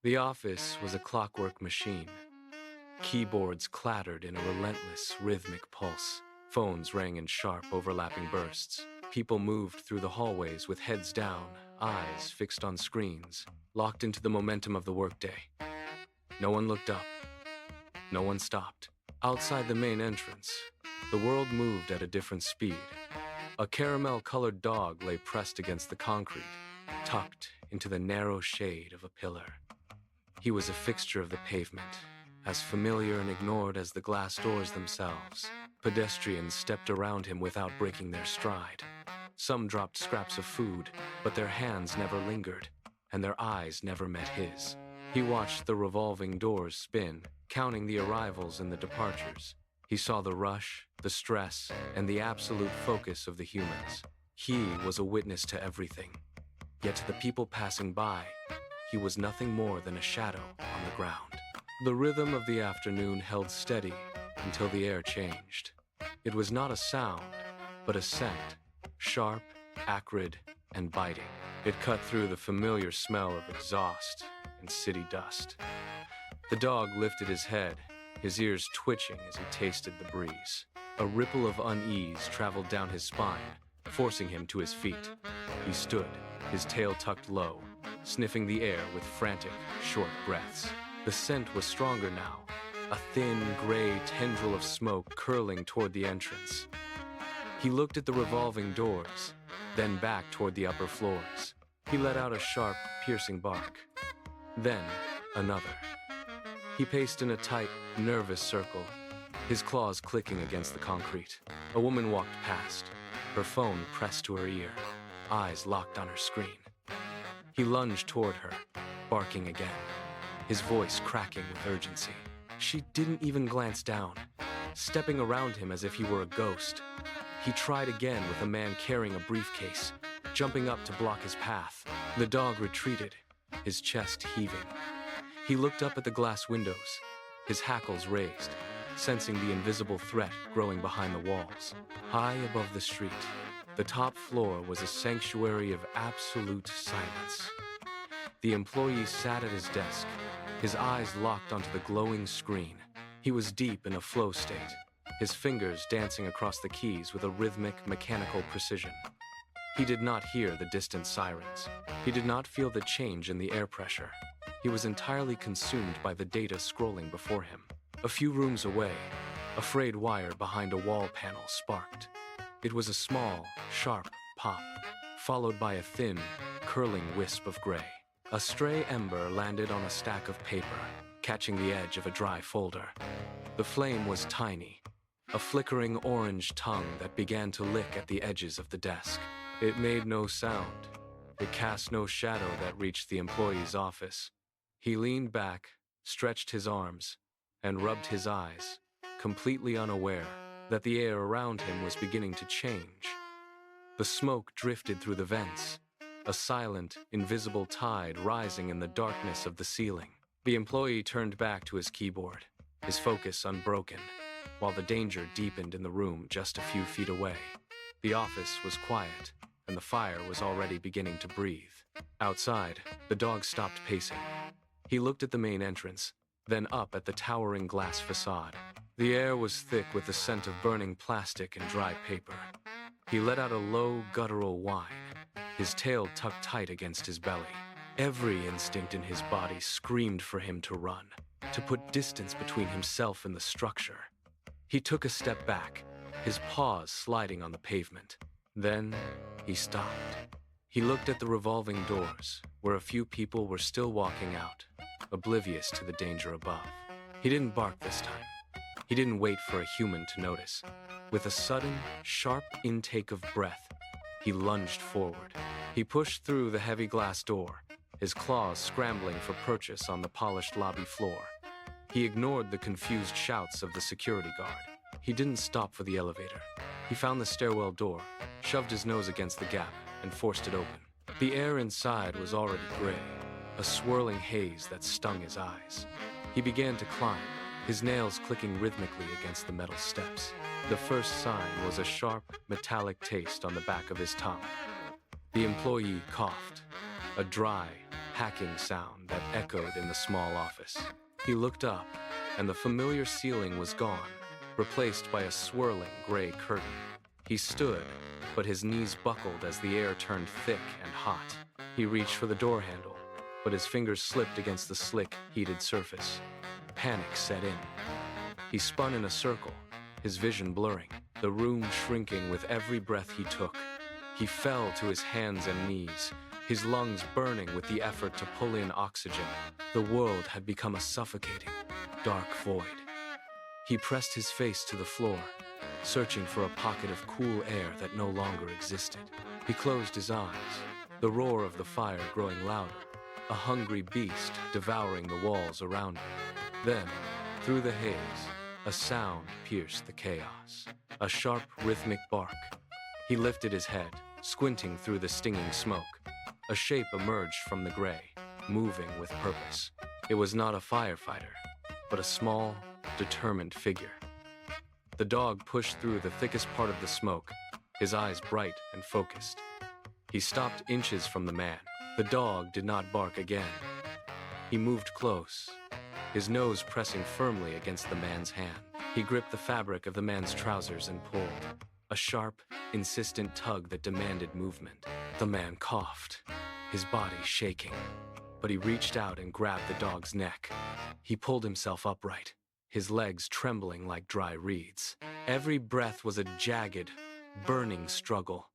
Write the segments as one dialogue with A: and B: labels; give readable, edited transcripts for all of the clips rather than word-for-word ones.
A: The office was a clockwork machine. Keyboards clattered in a relentless, rhythmic pulse. Phones rang in sharp, overlapping bursts. People moved through the hallways with heads down, eyes fixed on screens, locked into the momentum of the workday. No one looked up. No one stopped. Outside the main entrance, the world moved at a different speed. A caramel-colored dog lay pressed against the concrete, tucked into the narrow shade of a pillar. He was a fixture of the pavement, as familiar and ignored as the glass doors themselves. Pedestrians stepped around him without breaking their stride. Some dropped scraps of food, but their hands never lingered, and their eyes never met his. He watched the revolving doors spin, counting the arrivals and the departures. He saw the rush, the stress, and the absolute focus of the humans. He was a witness to everything. Yet to the people passing by, he was nothing more than a shadow on the ground. The rhythm of the afternoon held steady until the air changed. It was not a sound, but a scent, sharp, acrid, and biting. It cut through the familiar smell of exhaust and city dust. The dog lifted his head, his ears twitching as he tasted the breeze. A ripple of unease traveled down his spine, forcing him to his feet. He stood, his tail tucked low, sniffing the air with frantic, short breaths. The scent was stronger now, a thin, gray tendril of smoke curling toward the entrance. He looked at the revolving doors, then back toward the upper floors. He let out a sharp, piercing bark. Then, another. He paced in a tight, nervous circle, his claws clicking against the concrete. A woman walked past, her phone pressed to her ear, eyes locked on her screen. He lunged toward her, barking again, his voice cracking with urgency. She didn't even glance down, stepping around him as if he were a ghost. He tried again with a man carrying a briefcase, jumping up to block his path. The dog retreated, his chest heaving. He looked up at the glass windows, his hackles raised, sensing the invisible threat growing behind the walls. High above the street, the top floor was a sanctuary of absolute silence. The employee sat at his desk, his eyes locked onto the glowing screen. He was deep in a flow state, his fingers dancing across the keys with a rhythmic, mechanical precision. He did not hear the distant sirens. He did not feel the change in the air pressure. He was entirely consumed by the data scrolling before him. A few rooms away, a frayed wire behind a wall panel sparked. It was a small, sharp pop, followed by a thin, curling wisp of gray. A stray ember landed on a stack of paper, catching the edge of a dry folder. The flame was tiny, a flickering orange tongue that began to lick at the edges of the desk. It made no sound. It cast no shadow that reached the employee's office. He leaned back, stretched his arms, and rubbed his eyes, completely unaware that the air around him was beginning to change. The smoke drifted through the vents, a silent, invisible tide rising in the darkness of the ceiling. The employee turned back to his keyboard, his focus unbroken, while the danger deepened in the room just a few feet away. The office was quiet, and the fire was already beginning to breathe. Outside, the dog stopped pacing. He looked at the main entrance, then up at the towering glass facade. The air was thick with the scent of burning plastic and dry paper. He let out a low, guttural whine, his tail tucked tight against his belly. Every instinct in his body screamed for him to run, to put distance between himself and the structure. He took a step back, his paws sliding on the pavement. Then, he stopped. He looked at the revolving doors, where a few people were still walking out, oblivious to the danger above. He didn't bark this time. He didn't wait for a human to notice. With a sudden, sharp intake of breath, he lunged forward. He pushed through the heavy glass door, his claws scrambling for purchase on the polished lobby floor. He ignored the confused shouts of the security guard. He didn't stop for the elevator. He found the stairwell door, shoved his nose against the gap, and forced it open. The air inside was already gray, a swirling haze that stung his eyes. He began to climb, his nails clicking rhythmically against the metal steps. The first sign was a sharp, metallic taste on the back of his tongue. The employee coughed, a dry, hacking sound that echoed in the small office. He looked up, and the familiar ceiling was gone, replaced by a swirling gray curtain. He stood, but his knees buckled as the air turned thick and hot. He reached for the door handle, but his fingers slipped against the slick, heated surface. Panic set in. He spun in a circle, his vision blurring, the room shrinking with every breath he took. He fell to his hands and knees, his lungs burning with the effort to pull in oxygen. The world had become a suffocating, dark void. He pressed his face to the floor, searching for a pocket of cool air that no longer existed. He closed his eyes, the roar of the fire growing louder, a hungry beast devouring the walls around him. Then, through the haze, a sound pierced the chaos, a sharp, rhythmic bark. He lifted his head, squinting through the stinging smoke. A shape emerged from the gray, moving with purpose. It was not a firefighter, but a small, determined figure. The dog pushed through the thickest part of the smoke, his eyes bright and focused. He stopped inches from the man. The dog did not bark again. He moved close, his nose pressing firmly against the man's hand. He gripped the fabric of the man's trousers and pulled, a sharp, insistent tug that demanded movement. The man coughed, his body shaking, but he reached out and grabbed the dog's neck. He pulled himself upright, his legs trembling like dry reeds. Every breath was a jagged, burning struggle.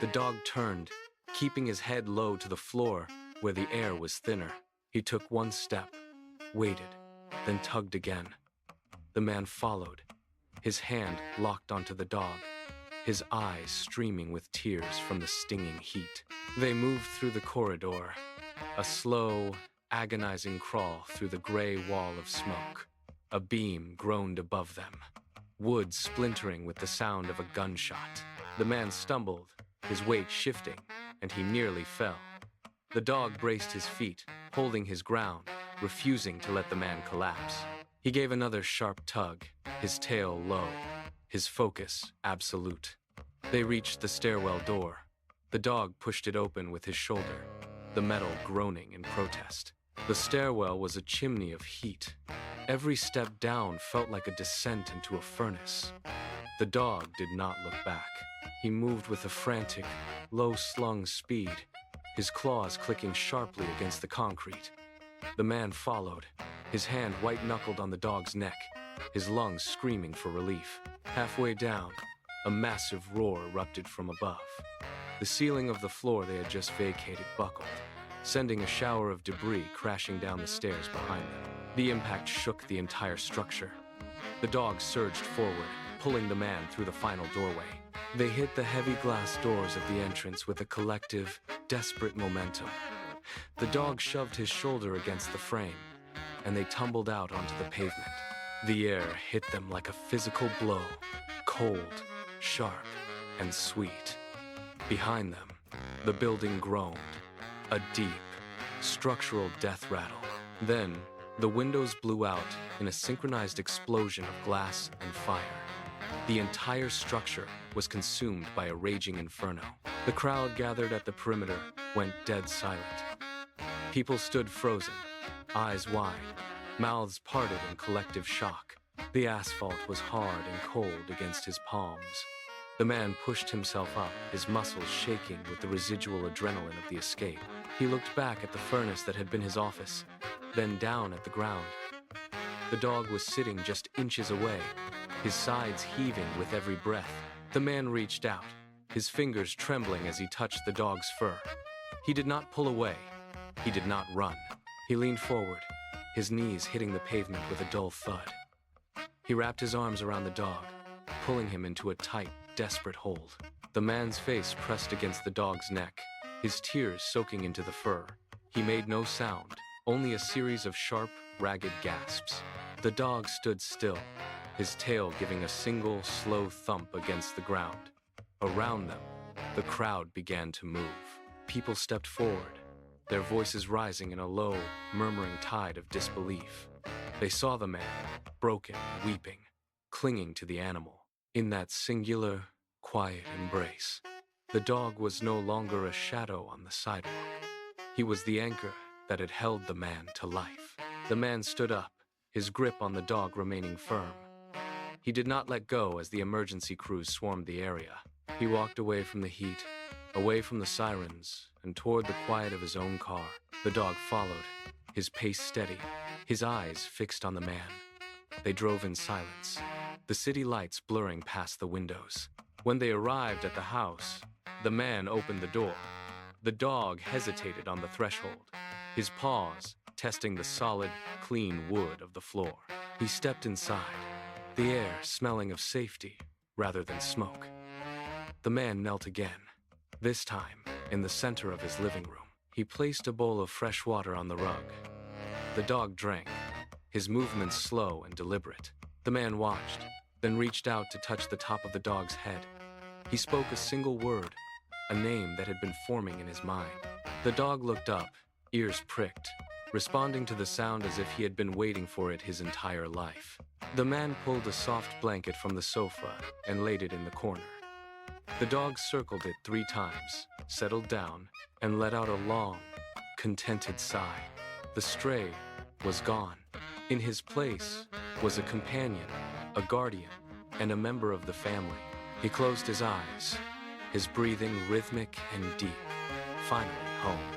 A: The dog turned, keeping his head low to the floor where the air was thinner. He took one step, waited, then tugged again. The man followed, his hand locked onto the dog, his eyes streaming with tears from the stinging heat. They moved through the corridor, a slow, agonizing crawl through the gray wall of smoke. A beam groaned above them, wood splintering with the sound of a gunshot. The man stumbled, his weight shifting, and he nearly fell. The dog braced his feet, holding his ground, refusing to let the man collapse. He gave another sharp tug, his tail low, his focus absolute. They reached the stairwell door. The dog pushed it open with his shoulder, the metal groaning in protest. The stairwell was a chimney of heat. Every step down felt like a descent into a furnace. The dog did not look back. He moved with a frantic, low-slung speed, his claws clicking sharply against the concrete. The man followed, his hand white-knuckled on the dog's neck, his lungs screaming for relief. Halfway down, a massive roar erupted from above. The ceiling of the floor they had just vacated buckled, sending a shower of debris crashing down the stairs behind them. The impact shook the entire structure. The dog surged forward, pulling the man through the final doorway. They hit the heavy glass doors of the entrance with a collective, desperate momentum. The dog shoved his shoulder against the frame, and they tumbled out onto the pavement. The air hit them like a physical blow, cold, sharp, and sweet. Behind them, the building groaned, a deep, structural death rattle. Then, the windows blew out in a synchronized explosion of glass and fire. The entire structure was consumed by a raging inferno. The crowd gathered at the perimeter went dead silent. People stood frozen, eyes wide, mouths parted in collective shock. The asphalt was hard and cold against his palms. The man pushed himself up, his muscles shaking with the residual adrenaline of the escape. He looked back at the furnace that had been his office, then down at the ground. The dog was sitting just inches away, his sides heaving with every breath. The man reached out, his fingers trembling as he touched the dog's fur. He did not pull away. He did not run. He leaned forward, his knees hitting the pavement with a dull thud. He wrapped his arms around the dog, pulling him into a tight, desperate hold. The man's face pressed against the dog's neck, his tears soaking into the fur. He made no sound, only a series of sharp, ragged gasps. The dog stood still, his tail giving a single, slow thump against the ground. Around them, the crowd began to move. People stepped forward, their voices rising in a low, murmuring tide of disbelief. They saw the man, broken, weeping, clinging to the animal. In that singular, quiet embrace, the dog was no longer a shadow on the sidewalk. He was the anchor that had held the man to life. The man stood up, his grip on the dog remaining firm. He did not let go as the emergency crews swarmed the area. He walked away from the heat, away from the sirens, and toward the quiet of his own car. The dog followed, his pace steady, his eyes fixed on the man. They drove in silence, the city lights blurring past the windows. When they arrived at the house, the man opened the door. The dog hesitated on the threshold, his paws testing the solid, clean wood of the floor. He stepped inside, the air smelling of safety rather than smoke. The man knelt again, this time in the center of his living room. He placed a bowl of fresh water on the rug. The dog drank, his movements slow and deliberate. The man watched, then reached out to touch the top of the dog's head. He spoke a single word, a name that had been forming in his mind. The dog looked up, ears pricked, responding to the sound as if he had been waiting for it his entire life. The man pulled a soft blanket from the sofa and laid it in the corner. The dog circled it 3 times, settled down, and let out a long, contented sigh. The stray was gone. In his place was a companion, a guardian, and a member of the family. He closed his eyes, his breathing rhythmic and deep, finally home.